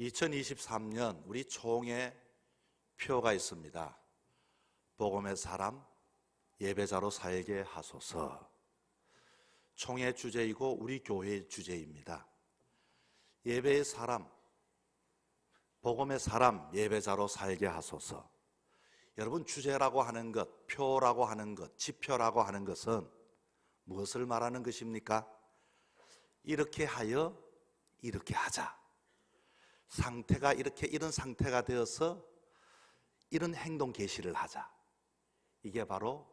2023년 우리 총회 표가 있습니다. 복음의 사람 예배자로 살게 하소서. 총회 주제이고 우리 교회의 주제입니다. 예배의 사람, 복음의 사람 예배자로 살게 하소서. 여러분, 주제라고 하는 것, 표라고 하는 것, 지표라고 하는 것은 무엇을 말하는 것입니까? 이렇게 하여 이렇게 하자. 상태가 이런 상태가 되어서 이런 행동 개시를 하자. 이게 바로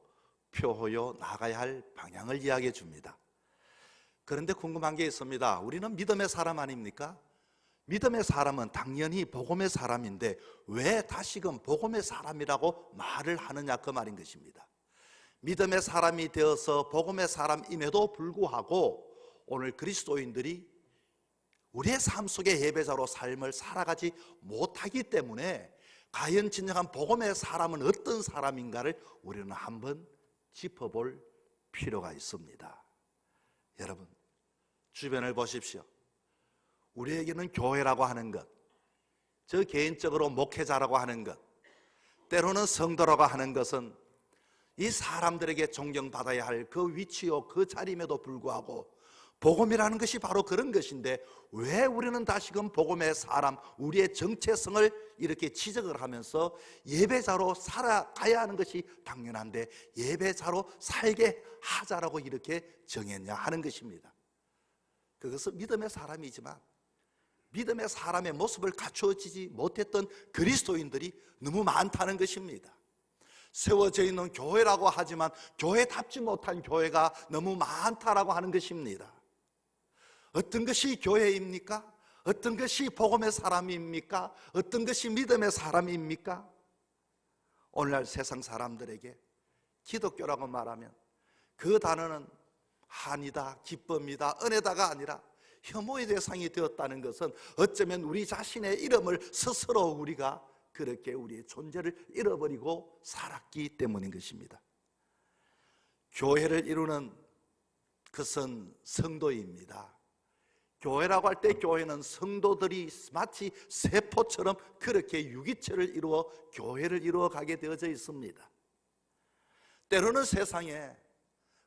표호요, 나가야 할 방향을 이야기해 줍니다. 그런데 궁금한 게 있습니다. 우리는 믿음의 사람 아닙니까? 믿음의 사람은 당연히 복음의 사람인데 왜 다시금 복음의 사람이라고 말을 하느냐, 그 말인 것입니다. 믿음의 사람이 되어서 복음의 사람임에도 불구하고 오늘 그리스도인들이 우리의 삶 속에 예배자로 삶을 살아가지 못하기 때문에 과연 진정한 복음의 사람은 어떤 사람인가를 우리는 한번 짚어볼 필요가 있습니다. 여러분, 주변을 보십시오. 우리에게는 교회라고 하는 것, 저 개인적으로 목회자라고 하는 것, 때로는 성도라고 하는 것은 이 사람들에게 존경받아야 할 그 위치요, 그 자리임에도 불구하고 복음이라는 것이 바로 그런 것인데 왜 우리는 다시금 복음의 사람, 우리의 정체성을 이렇게 지적을 하면서 예배자로 살아가야 하는 것이 당연한데 예배자로 살게 하자라고 이렇게 정했냐 하는 것입니다. 그것은 믿음의 사람이지만 믿음의 사람의 모습을 갖추어지지 못했던 그리스도인들이 너무 많다는 것입니다. 세워져 있는 교회라고 하지만 교회답지 못한 교회가 너무 많다라고 하는 것입니다. 어떤 것이 교회입니까? 어떤 것이 복음의 사람입니까? 어떤 것이 믿음의 사람입니까? 오늘날 세상 사람들에게 기독교라고 말하면 그 단어는 한이다, 기쁨이다, 은혜다가 아니라 혐오의 대상이 되었다는 것은 어쩌면 우리 자신의 이름을 스스로 우리가 그렇게 우리의 존재를 잃어버리고 살았기 때문인 것입니다. 교회를 이루는 것은 성도입니다. 교회라고 할 때 교회는 성도들이 마치 세포처럼 그렇게 유기체를 이루어 교회를 이루어 가게 되어져 있습니다. 때로는 세상에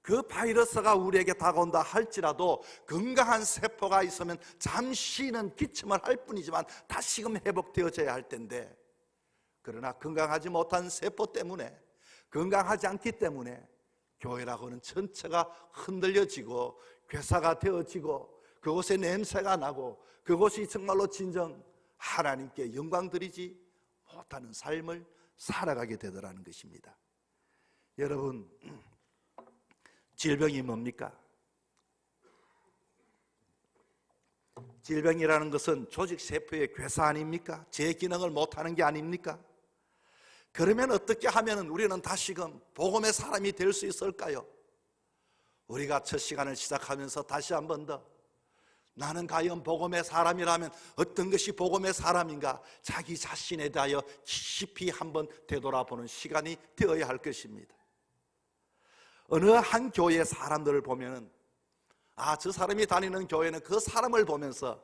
그 바이러스가 우리에게 다가온다 할지라도 건강한 세포가 있으면 잠시는 기침을 할 뿐이지만 다시금 회복되어져야 할 텐데, 그러나 건강하지 못한 세포 때문에, 건강하지 않기 때문에 교회라고는 전체가 흔들려지고 괴사가 되어지고 그곳에 냄새가 나고 그곳이 정말로 진정 하나님께 영광 드리지 못하는 삶을 살아가게 되더라는 것입니다. 여러분, 질병이 뭡니까? 질병이라는 것은 조직 세포의 괴사 아닙니까? 제 기능을 못하는 게 아닙니까? 그러면 어떻게 하면 우리는 다시금 복음의 사람이 될 수 있을까요? 우리가 첫 시간을 시작하면서 다시 한 번 더 나는 과연 복음의 사람이라면 어떤 것이 복음의 사람인가, 자기 자신에 대하여 깊이 한번 되돌아보는 시간이 되어야 할 것입니다. 어느 한 교회의 사람들을 보면은 저 사람이 다니는 교회는 그 사람을 보면서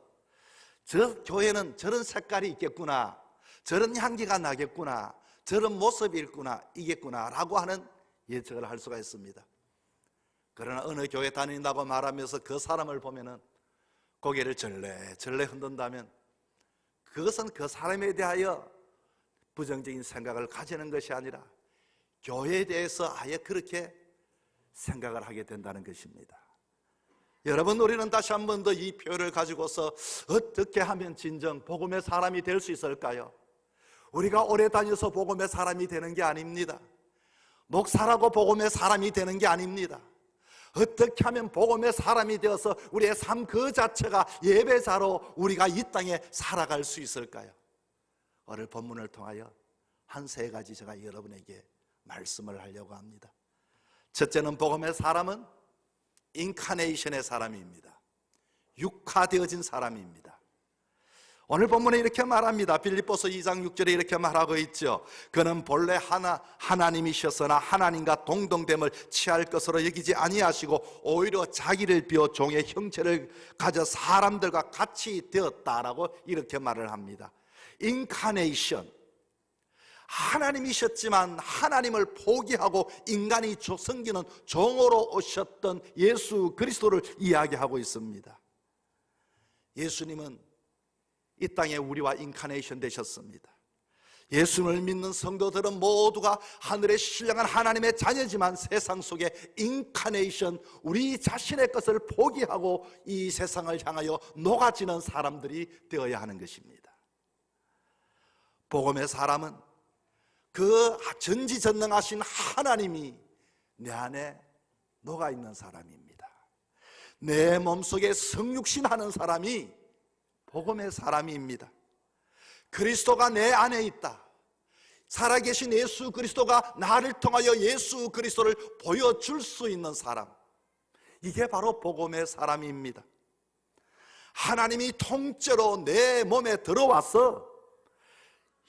저 교회는 저런 색깔이 있겠구나, 저런 향기가 나겠구나, 저런 모습이 있겠구나 라고 하는 예측을 할 수가 있습니다. 그러나 어느 교회 다닌다고 말하면서 그 사람을 보면은 고개를 절레절레 흔든다면 그것은 그 사람에 대하여 부정적인 생각을 가지는 것이 아니라 교회에 대해서 아예 그렇게 생각을 하게 된다는 것입니다. 여러분, 우리는 다시 한 번 더 이 표를 가지고서 어떻게 하면 진정 복음의 사람이 될 수 있을까요? 우리가 오래 다녀서 복음의 사람이 되는 게 아닙니다. 목사라고 복음의 사람이 되는 게 아닙니다. 어떻게 하면 복음의 사람이 되어서 우리의 삶 그 자체가 예배자로 우리가 이 땅에 살아갈 수 있을까요? 오늘 본문을 통하여 한 세 가지 제가 여러분에게 말씀을 하려고 합니다. 첫째는 복음의 사람은 인카네이션의 사람입니다. 육화되어진 사람입니다. 오늘 본문에 이렇게 말합니다. 빌립보서 2장 6절에 이렇게 말하고 있죠. 그는 본래 하나님이셨으나 하나님과 동등됨을 취할 것으로 여기지 아니하시고 오히려 자기를 비워 종의 형체를 가져 사람들과 같이 되었다라고 이렇게 말을 합니다. 인카네이션, 하나님이셨지만 하나님을 포기하고 인간이 섬기는 종으로 오셨던 예수 그리스도를 이야기하고 있습니다. 예수님은 이 땅에 우리와 인카네이션 되셨습니다. 예수를 믿는 성도들은 모두가 하늘에 신령한 하나님의 자녀지만 세상 속에 인카네이션, 우리 자신의 것을 포기하고 이 세상을 향하여 녹아지는 사람들이 되어야 하는 것입니다. 복음의 사람은 그 전지전능하신 하나님이 내 안에 녹아있는 사람입니다. 내 몸속에 성육신하는 사람이 복음의 사람입니다. 그리스도가 내 안에 있다. 살아계신 예수 그리스도가 나를 통하여 예수 그리스도를 보여줄 수 있는 사람, 이게 바로 복음의 사람입니다. 하나님이 통째로 내 몸에 들어와서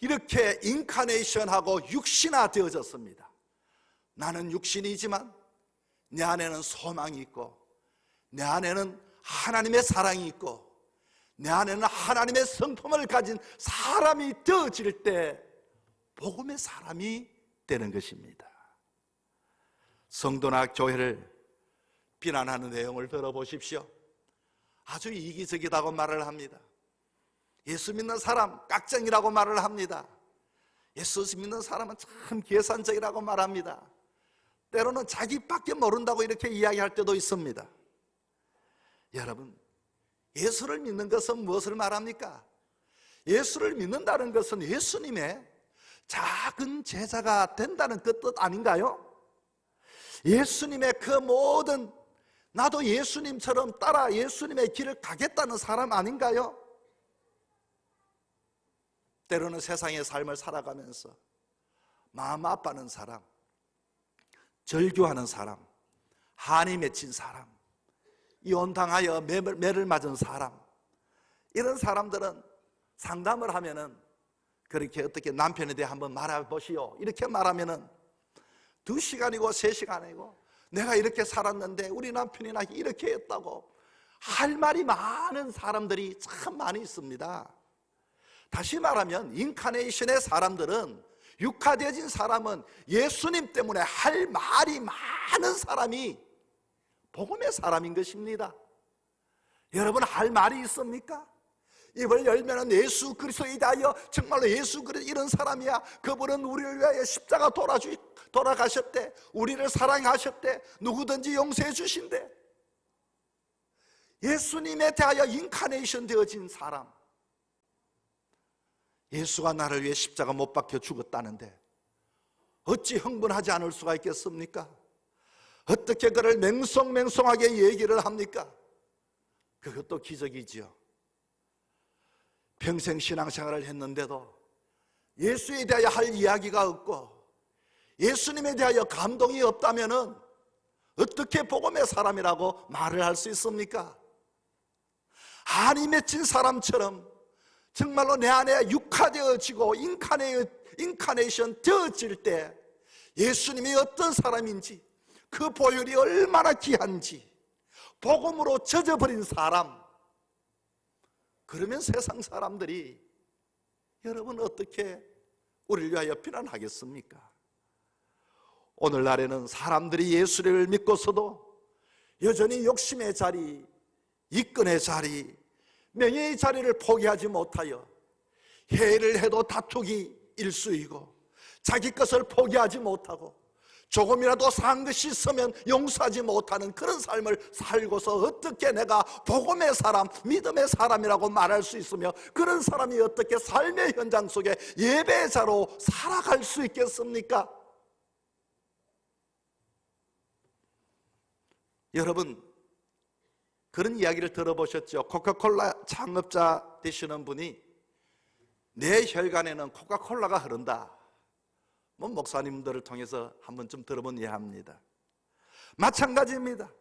이렇게 인카네이션하고 육신화 되어졌습니다. 나는 육신이지만 내 안에는 소망이 있고, 내 안에는 하나님의 사랑이 있고, 내 안에는 하나님의 성품을 가진 사람이 되어질 때 복음의 사람이 되는 것입니다. 성도나 교회를 비난하는 내용을 들어보십시오. 아주 이기적이라고 말을 합니다. 예수 믿는 사람 깍쟁이라고 말을 합니다. 예수 믿는 사람은 참 계산적이라고 말합니다. 때로는 자기밖에 모른다고 이렇게 이야기할 때도 있습니다. 여러분, 예수를 믿는 것은 무엇을 말합니까? 예수를 믿는다는 것은 예수님의 작은 제자가 된다는 그 뜻 아닌가요? 예수님의 그 모든, 나도 예수님처럼 따라 예수님의 길을 가겠다는 사람 아닌가요? 때로는 세상의 삶을 살아가면서 마음 아파하는 사람, 절규하는 사람, 한이 맺힌 사람, 이혼당하여 매를 맞은 사람, 이런 사람들은 상담을 하면은 그렇게 어떻게 남편에 대해 한번 말해보시오 이렇게 말하면은 2시간이고 3시간이고 내가 이렇게 살았는데 우리 남편이나 이렇게 했다고 할 말이 많은 사람들이 참 많이 있습니다. 다시 말하면 인카네이션의 사람들은, 육화되어진 사람은 예수님 때문에 할 말이 많은 사람이 복음의 사람인 것입니다. 여러분, 할 말이 있습니까? 입을 열면 예수 그리스도에 대하여 정말로 예수 그리스도 이런 사람이야, 그분은 우리를 위하여 십자가 돌아가셨대, 우리를 사랑하셨대, 누구든지 용서해 주신대. 예수님에 대하여 인카네이션 되어진 사람, 예수가 나를 위해 십자가 못 박혀 죽었다는데 어찌 흥분하지 않을 수가 있겠습니까? 어떻게 그를 맹성맹성하게 얘기를 합니까? 그것도 기적이지요. 평생 신앙생활을 했는데도 예수에 대하여 할 이야기가 없고 예수님에 대하여 감동이 없다면은 어떻게 복음의 사람이라고 말을 할 수 있습니까? 한이 맺힌 사람처럼 정말로 내 안에 육화되어지고 인카네이션 되어질 때 예수님이 어떤 사람인지, 그 보혈이 얼마나 귀한지, 복음으로 젖어버린 사람, 그러면 세상 사람들이 여러분 어떻게 우리를 위하여 비난하겠습니까? 오늘날에는 사람들이 예수를 믿고서도 여전히 욕심의 자리, 이권의 자리, 명예의 자리를 포기하지 못하여 회의를 해도 다투기 일수이고, 자기 것을 포기하지 못하고 조금이라도 산 것이 있으면 용서하지 못하는 그런 삶을 살고서 어떻게 내가 복음의 사람, 믿음의 사람이라고 말할 수 있으며, 그런 사람이 어떻게 삶의 현장 속에 예배자로 살아갈 수 있겠습니까? 여러분, 그런 이야기를 들어보셨죠? 코카콜라 창업자 되시는 분이 내 혈관에는 코카콜라가 흐른다, 뭐 목사님들을 통해서 한 번쯤 들어본 예합니다. 마찬가지입니다.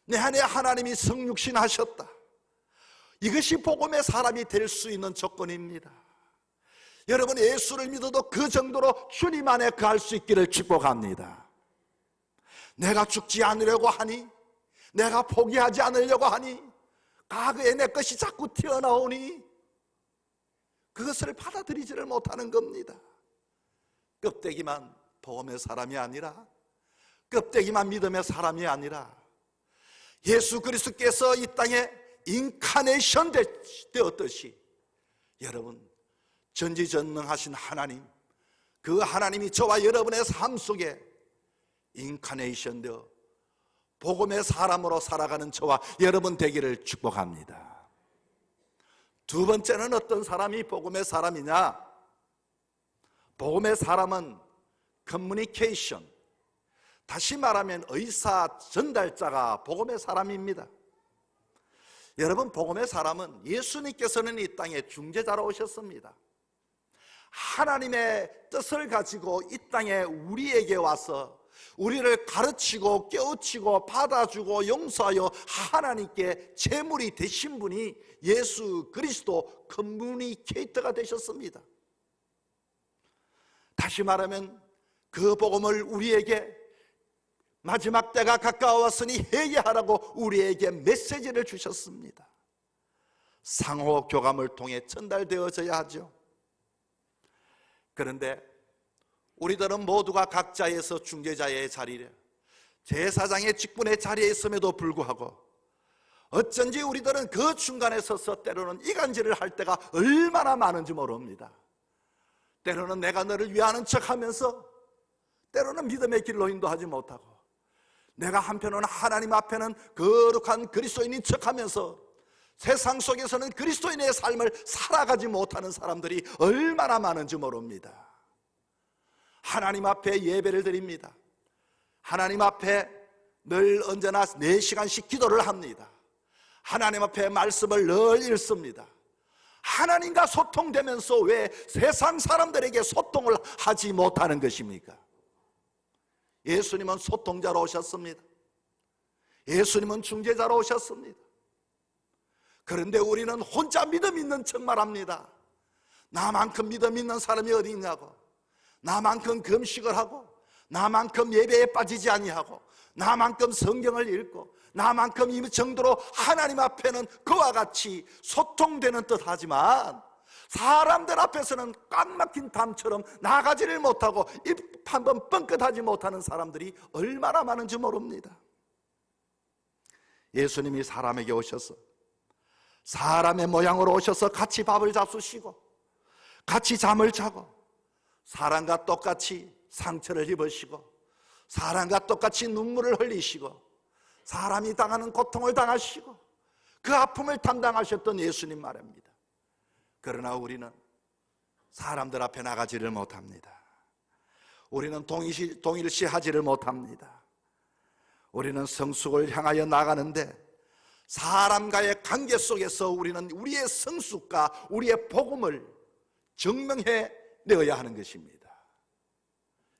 내 안에 하나님이 성육신 하셨다. 이것이 복음의 사람이 될 수 있는 조건입니다. 여러분, 예수를 믿어도 그 정도로 주님 안에 거할 수 있기를 축복합니다. 내가 죽지 않으려고 하니, 내가 포기하지 않으려고 하니, 과거에 내 것이 자꾸 튀어나오니 그것을 받아들이지를 못하는 겁니다. 껍데기만 복음의 사람이 아니라, 껍데기만 믿음의 사람이 아니라, 예수 그리스도께서 이 땅에 인카네이션 되었듯이, 여러분, 전지전능하신 하나님, 그 하나님이 저와 여러분의 삶 속에 인카네이션 되어 복음의 사람으로 살아가는 저와 여러분 되기를 축복합니다. 두 번째는 어떤 사람이 복음의 사람이냐? 복음의 사람은 커뮤니케이션, 다시 말하면 의사 전달자가 복음의 사람입니다. 여러분, 복음의 사람은, 예수님께서는 이 땅에 중재자로 오셨습니다. 하나님의 뜻을 가지고 이 땅에 우리에게 와서 우리를 가르치고 깨우치고 받아주고 용서하여 하나님께 제물이 되신 분이 예수 그리스도 커뮤니케이터가 되셨습니다. 다시 말하면 그 복음을 우리에게 마지막 때가 가까웠으니 회개하라고 우리에게 메시지를 주셨습니다. 상호 교감을 통해 전달되어져야 하죠. 그런데 우리들은 모두가 각자에서 중재자의 자리에, 제사장의 직분의 자리에 있음에도 불구하고 어쩐지 우리들은 그 중간에 서서 때로는 이간질을 할 때가 얼마나 많은지 모릅니다. 때로는 내가 너를 위하는 척하면서 때로는 믿음의 길로 인도하지 못하고, 내가 한편은 하나님 앞에는 거룩한 그리스도인인 척하면서 세상 속에서는 그리스도인의 삶을 살아가지 못하는 사람들이 얼마나 많은지 모릅니다. 하나님 앞에 예배를 드립니다. 하나님 앞에 늘 언제나 4시간씩 기도를 합니다. 하나님 앞에 말씀을 늘 읽습니다. 하나님과 소통되면서 왜 세상 사람들에게 소통을 하지 못하는 것입니까? 예수님은 소통자로 오셨습니다. 예수님은 중재자로 오셨습니다. 그런데 우리는 혼자 믿음 있는 척만 합니다. 나만큼 믿음 있는 사람이 어디 있냐고, 나만큼 금식을 하고, 나만큼 예배에 빠지지 아니하고, 나만큼 성경을 읽고, 나만큼 이 정도로 하나님 앞에는 그와 같이 소통되는 듯 하지만 사람들 앞에서는 꽉 막힌 담처럼 나가지를 못하고 입 한번 뻥끗하지 못하는 사람들이 얼마나 많은지 모릅니다. 예수님이 사람에게 오셔서, 사람의 모양으로 오셔서 같이 밥을 잡수시고 같이 잠을 자고 사람과 똑같이 상처를 입으시고 사람과 똑같이 눈물을 흘리시고 사람이 당하는 고통을 당하시고 그 아픔을 담당하셨던 예수님 말입니다. 그러나 우리는 사람들 앞에 나가지를 못합니다. 우리는 동일시하지를 못합니다. 우리는 성숙을 향하여 나가는데 사람과의 관계 속에서 우리는 우리의 성숙과 우리의 복음을 증명해 내어야 하는 것입니다.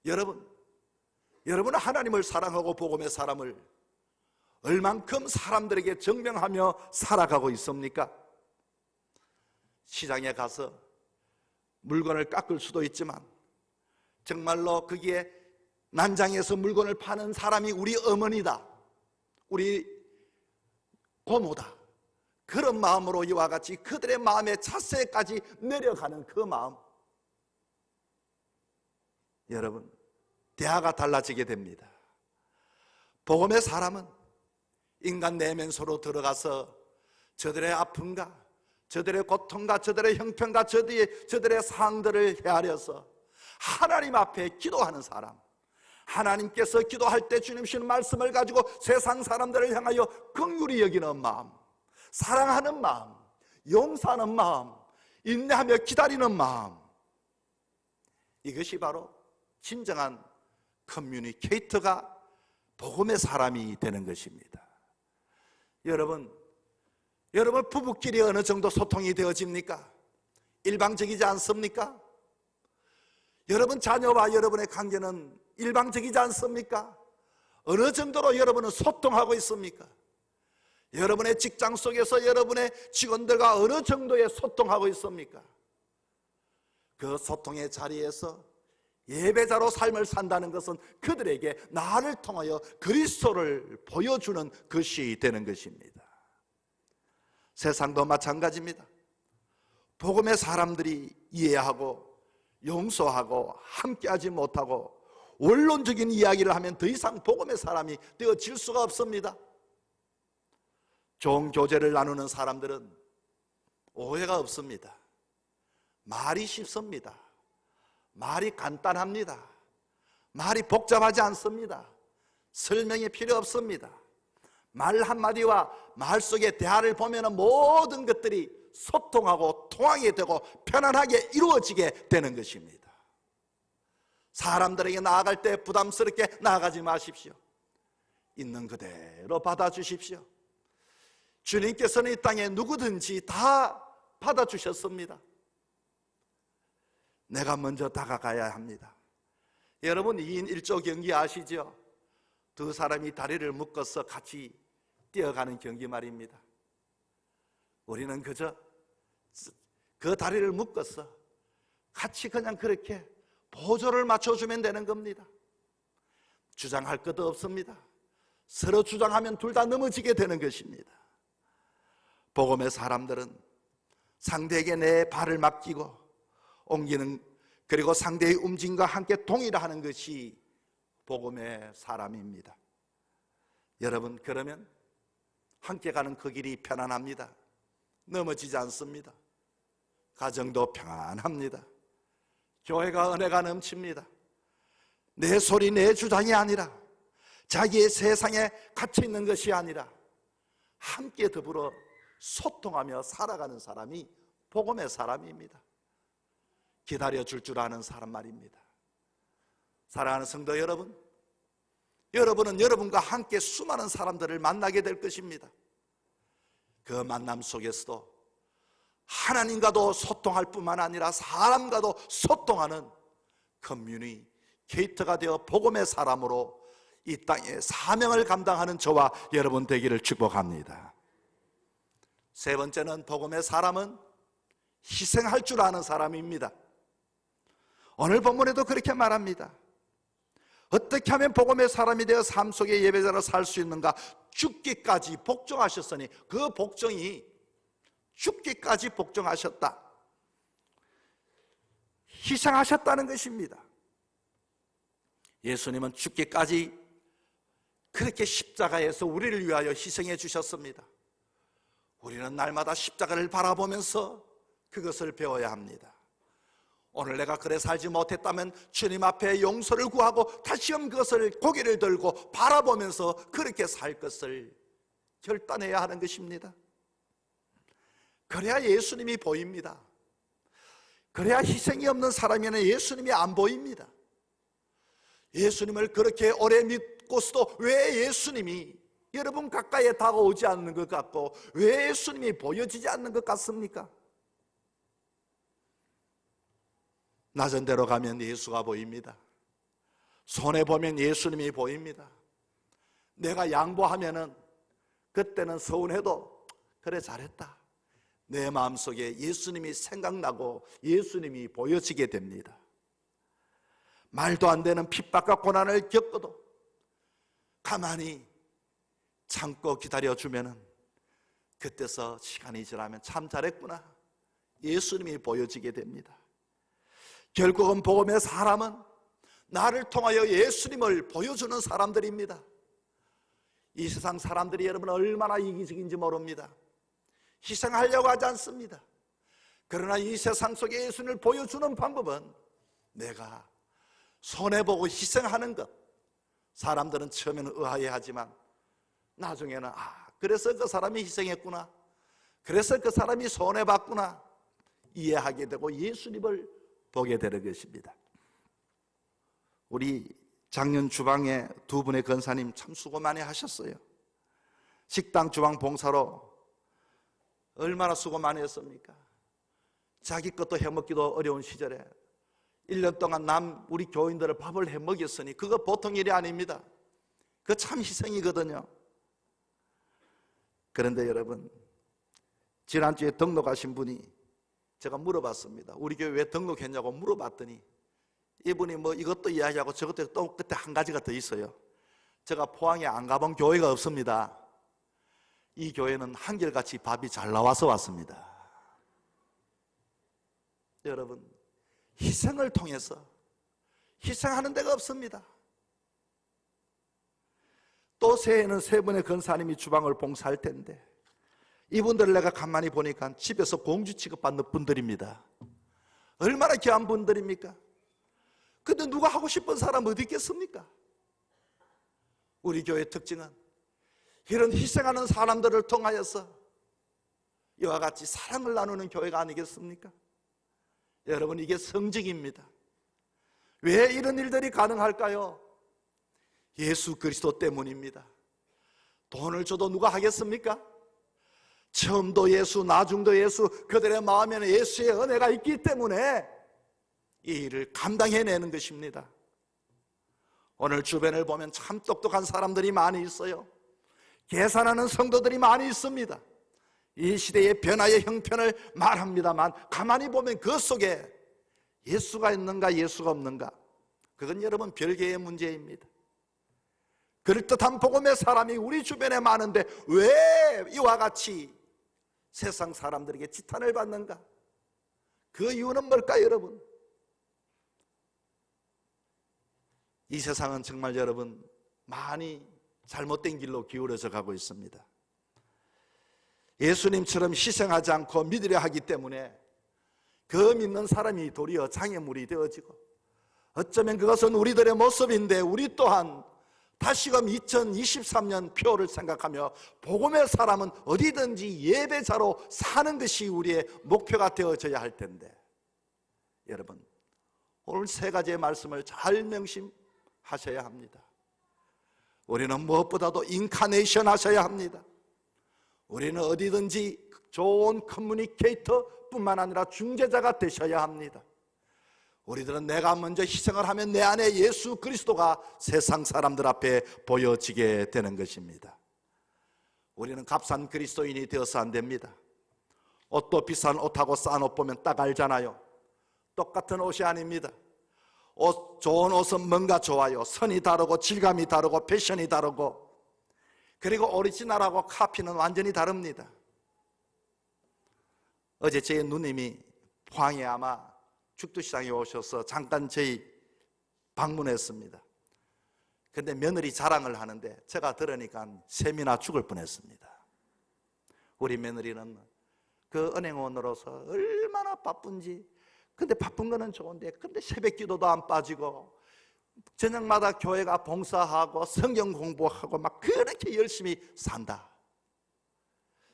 여러분은 하나님을 사랑하고 복음의 사람을 얼만큼 사람들에게 증명하며 살아가고 있습니까? 시장에 가서 물건을 깎을 수도 있지만 정말로 거기에 난장에서 물건을 파는 사람이 우리 어머니다, 우리 고모다, 그런 마음으로 이와 같이 그들의 마음의 자세까지 내려가는 그 마음, 여러분, 대화가 달라지게 됩니다. 복음의 사람은 인간 내면소로 들어가서 저들의 아픔과 저들의 고통과 저들의 형편과 저들의 상황들을 헤아려서 하나님 앞에 기도하는 사람, 하나님께서 기도할 때 주님 주시는 말씀을 가지고 세상 사람들을 향하여 긍휼히 여기는 마음, 사랑하는 마음, 용서하는 마음, 인내하며 기다리는 마음, 이것이 바로 진정한 커뮤니케이터가 복음의 사람이 되는 것입니다. 여러분 부부끼리 어느 정도 소통이 되어집니까? 일방적이지 않습니까? 여러분 자녀와 여러분의 관계는 일방적이지 않습니까? 어느 정도로 여러분은 소통하고 있습니까? 여러분의 직장 속에서 여러분의 직원들과 어느 정도의 소통하고 있습니까? 그 소통의 자리에서 예배자로 삶을 산다는 것은 그들에게 나를 통하여 그리스도를 보여주는 것이 되는 것입니다. 세상도 마찬가지입니다. 복음의 사람들이 이해하고 용서하고 함께하지 못하고 원론적인 이야기를 하면 더 이상 복음의 사람이 되어질 수가 없습니다. 좋은 교제를 나누는 사람들은 오해가 없습니다. 말이 쉽습니다. 말이 간단합니다. 말이 복잡하지 않습니다. 설명이 필요 없습니다. 말 한마디와 말 속의 대화를 보면 모든 것들이 소통하고 통하게 되고 편안하게 이루어지게 되는 것입니다. 사람들에게 나아갈 때 부담스럽게 나아가지 마십시오. 있는 그대로 받아주십시오. 주님께서는 이 땅에 누구든지 다 받아주셨습니다. 내가 먼저 다가가야 합니다. 여러분 2인 1조 경기 아시죠? 두 사람이 다리를 묶어서 같이 뛰어가는 경기 말입니다. 우리는 그저 그 다리를 묶어서 같이 그냥 그렇게 보조를 맞춰주면 되는 겁니다. 주장할 것도 없습니다. 서로 주장하면 둘 다 넘어지게 되는 것입니다. 복음의 사람들은 상대에게 내 발을 맡기고 옮기는, 그리고 상대의 움직임과 함께 동일하는 것이 복음의 사람입니다. 여러분, 그러면 함께 가는 그 길이 편안합니다. 넘어지지 않습니다. 가정도 평안합니다. 교회가 은혜가 넘칩니다. 내 소리 내 주장이 아니라 자기의 세상에 갇혀 있는 것이 아니라 함께 더불어 소통하며 살아가는 사람이 복음의 사람입니다. 기다려줄 줄 아는 사람 말입니다. 사랑하는 성도 여러분, 여러분은 여러분과 함께 수많은 사람들을 만나게 될 것입니다. 그 만남 속에서도 하나님과도 소통할 뿐만 아니라 사람과도 소통하는 커뮤니케이터가 되어 복음의 사람으로 이 땅에 사명을 감당하는 저와 여러분 되기를 축복합니다. 세 번째는 복음의 사람은 희생할 줄 아는 사람입니다. 오늘 본문에도 그렇게 말합니다. 어떻게 하면 복음의 사람이 되어 삶 속의 예배자로 살 수 있는가? 죽기까지 복종하셨으니, 그 복종이 죽기까지 복종하셨다, 희생하셨다는 것입니다. 예수님은 죽기까지 그렇게 십자가에서 우리를 위하여 희생해 주셨습니다. 우리는 날마다 십자가를 바라보면서 그것을 배워야 합니다. 오늘 내가 그래 살지 못했다면 주님 앞에 용서를 구하고 다시금 그것을 고개를 들고 바라보면서 그렇게 살 것을 결단해야 하는 것입니다. 그래야 예수님이 보입니다. 그래야 희생이 없는 사람에는 예수님이 안 보입니다. 예수님을 그렇게 오래 믿고서도 왜 예수님이 여러분 가까이에 다가오지 않는 것 같고 왜 예수님이 보여지지 않는 것 같습니까? 낮은 데로 가면 예수가 보입니다. 손에 보면 예수님이 보입니다. 내가 양보하면은 그때는 서운해도 그래 잘했다, 내 마음속에 예수님이 생각나고 예수님이 보여지게 됩니다. 말도 안 되는 핍박과 고난을 겪어도 가만히 참고 기다려주면은 그때서 시간이 지나면 참 잘했구나, 예수님이 보여지게 됩니다. 결국은 복음의 사람은 나를 통하여 예수님을 보여주는 사람들입니다. 이 세상 사람들이 여러분 얼마나 이기적인지 모릅니다. 희생하려고 하지 않습니다. 그러나 이 세상 속에 예수님을 보여주는 방법은 내가 손해보고 희생하는 것. 사람들은 처음에는 의아해하지만 나중에는 그래서 그 사람이 희생했구나, 그래서 그 사람이 손해봤구나 이해하게 되고 예수님을 보게 되는 것입니다. 우리 작년 주방에 두 분의 권사님 참 수고 많이 하셨어요. 식당 주방 봉사로 얼마나 수고 많이 했습니까? 자기 것도 해먹기도 어려운 시절에 1년 동안 우리 교인들을 밥을 해먹였으니 그거 보통 일이 아닙니다. 그거 참 희생이거든요. 그런데 여러분, 지난주에 등록하신 분이 제가 물어봤습니다. 우리 교회 왜 등록했냐고 물어봤더니 이분이 뭐 이것도 이야기하고 저것도 또 그때 한 가지가 더 있어요. 제가 포항에 안 가본 교회가 없습니다. 이 교회는 한결같이 밥이 잘 나와서 왔습니다. 여러분, 희생을 통해서 희생하는 데가 없습니다. 또 새해에는 세 분의 권사님이 주방을 봉사할 텐데 이분들을 내가 가만히 보니까 집에서 공주 취급받는 분들입니다. 얼마나 귀한 분들입니까? 근데 누가 하고 싶은 사람 어디 있겠습니까? 우리 교회의 특징은 이런 희생하는 사람들을 통하여서 이와 같이 사랑을 나누는 교회가 아니겠습니까? 여러분, 이게 성직입니다. 왜 이런 일들이 가능할까요? 예수 그리스도 때문입니다. 돈을 줘도 누가 하겠습니까? 처음도 예수, 나중도 예수, 그들의 마음에는 예수의 은혜가 있기 때문에 이 일을 감당해내는 것입니다. 오늘 주변을 보면 참 똑똑한 사람들이 많이 있어요. 계산하는 성도들이 많이 있습니다. 이 시대의 변화의 형편을 말합니다만 가만히 보면 그 속에 예수가 있는가 예수가 없는가, 그건 여러분 별개의 문제입니다. 그럴듯한 복음의 사람이 우리 주변에 많은데 왜 이와 같이 세상 사람들에게 지탄을 받는가? 그 이유는 뭘까요, 여러분? 이 세상은 정말 여러분 많이 잘못된 길로 기울어져 가고 있습니다. 예수님처럼 희생하지 않고 믿으려 하기 때문에 그 믿는 사람이 도리어 장애물이 되어지고, 어쩌면 그것은 우리들의 모습인데 우리 또한 다시금 2023년 표를 생각하며 복음의 사람은 어디든지 예배자로 사는 것이 우리의 목표가 되어져야 할 텐데, 여러분 오늘 세 가지의 말씀을 잘 명심하셔야 합니다. 우리는 무엇보다도 인카네이션 하셔야 합니다. 우리는 어디든지 좋은 커뮤니케이터 뿐만 아니라 중재자가 되셔야 합니다. 우리들은 내가 먼저 희생을 하면 내 안에 예수 그리스도가 세상 사람들 앞에 보여지게 되는 것입니다. 우리는 값싼 그리스도인이 되어서 안 됩니다. 옷도 비싼 옷하고 싼 옷 보면 딱 알잖아요. 똑같은 옷이 아닙니다. 좋은 옷은 뭔가 좋아요. 선이 다르고 질감이 다르고 패션이 다르고, 그리고 오리지널하고 카피는 완전히 다릅니다. 어제 제 누님이 포항에 아마 죽도시장에 오셔서 잠깐 저희 방문했습니다. 근데 며느리 자랑을 하는데 제가 들으니까 셈이나 죽을 뻔했습니다. 우리 며느리는 그 은행원으로서 얼마나 바쁜지. 근데 바쁜 거는 좋은데 근데 새벽 기도도 안 빠지고 저녁마다 교회가 봉사하고 성경 공부하고 막 그렇게 열심히 산다.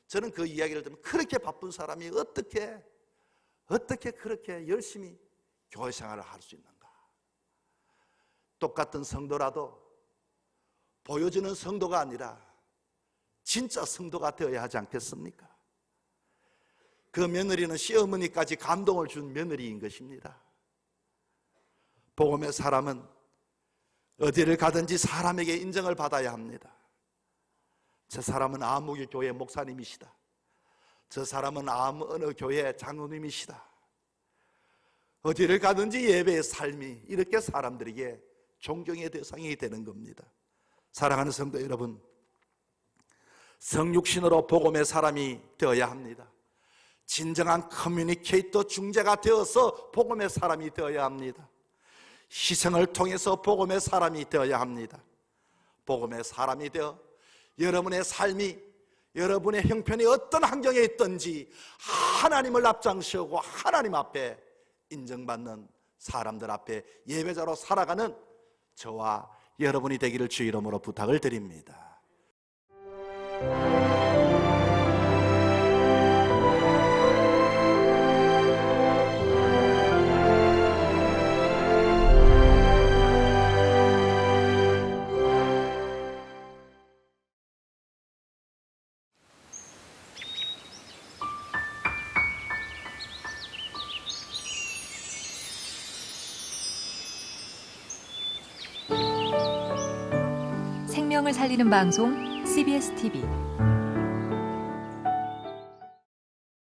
저는 그 이야기를 들으면 그렇게 바쁜 사람이 어떻게 그렇게 열심히 교회 생활을 할 수 있는가? 똑같은 성도라도 보여주는 성도가 아니라 진짜 성도가 되어야 하지 않겠습니까? 그 며느리는 시어머니까지 감동을 준 며느리인 것입니다. 복음의 사람은 어디를 가든지 사람에게 인정을 받아야 합니다. 저 사람은 아무개 교회 목사님이시다. 저 사람은 어느 교회 장로님이시다. 어디를 가든지 예배의 삶이 이렇게 사람들에게 존경의 대상이 되는 겁니다. 사랑하는 성도 여러분, 성육신으로 복음의 사람이 되어야 합니다. 진정한 커뮤니케이터 중재가 되어서 복음의 사람이 되어야 합니다. 희생을 통해서 복음의 사람이 되어야 합니다. 복음의 사람이 되어 여러분의 삶이, 여러분의 형편이 어떤 환경에 있든지 하나님을 앞장서고 하나님 앞에 인정받는 사람들 앞에 예배자로 살아가는 저와 여러분이 되기를 주 이름으로 부탁을 드립니다. 생명을 살리는 방송 CBS TV